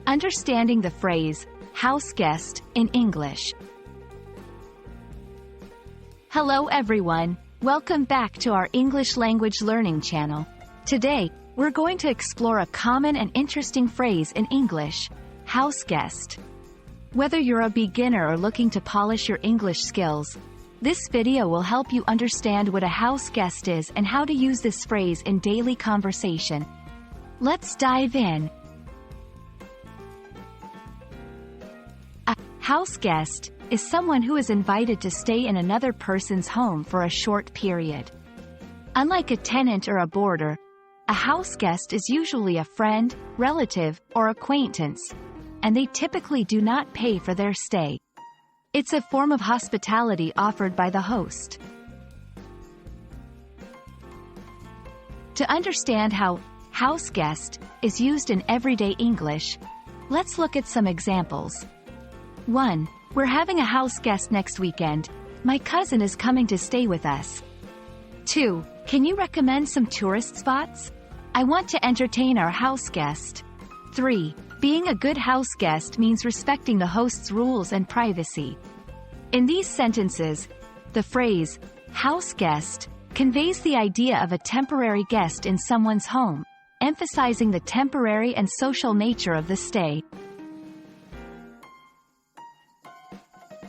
Understanding the phrase, house guest, in English. Hello everyone, welcome back to our English language learning channel. Today, we're going to explore a common and interesting phrase in English, house guest. Whether you're a beginner or looking to polish your English skills, this video will help you understand what a house guest is and how to use this phrase in daily conversation. Let's dive in. A house guest is someone who is invited to stay in another person's home for a short period. Unlike a tenant or a boarder, a house guest is usually a friend, relative, or acquaintance, and they typically do not pay for their stay. It's a form of hospitality offered by the host. To understand how house guest is used in everyday English, let's look at some examples. 1. We're having a house guest next weekend. My cousin is coming to stay with us. 2. Can you recommend some tourist spots? I want to entertain our house guest. 3. Being a good house guest means respecting the host's rules and privacy. In these sentences, the phrase, house guest, conveys the idea of a temporary guest in someone's home, emphasizing the temporary and social nature of the stay.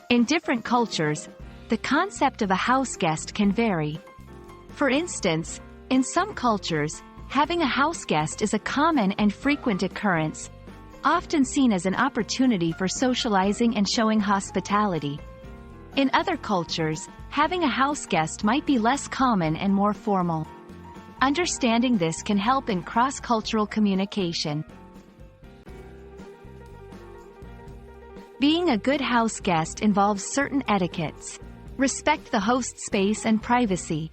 In different cultures, the concept of a house guest can vary. For instance, in some cultures, having a house guest is a common and frequent occurrence, often seen as an opportunity for socializing and showing hospitality. In other cultures, having a house guest might be less common and more formal. Understanding this can help in cross-cultural communication. Being a good house guest involves certain etiquettes. Respect the host's space and privacy.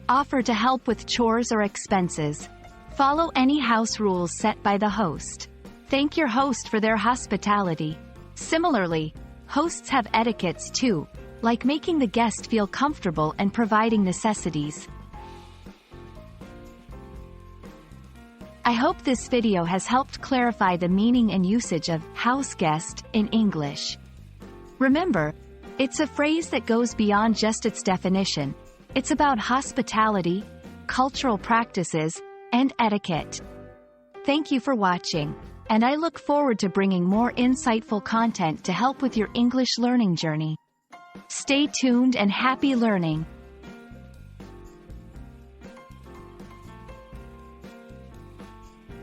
Offer to help with chores or expenses. Follow any house rules set by the host. Thank your host for their hospitality. Similarly, hosts have etiquettes too, like making the guest feel comfortable and providing necessities. I hope this video has helped clarify the meaning and usage of house guest in English. Remember, it's a phrase that goes beyond just its definition. It's about hospitality, cultural practices, and etiquette. Thank you for watching, and I look forward to bringing more insightful content to help with your English learning journey. Stay tuned and happy learning!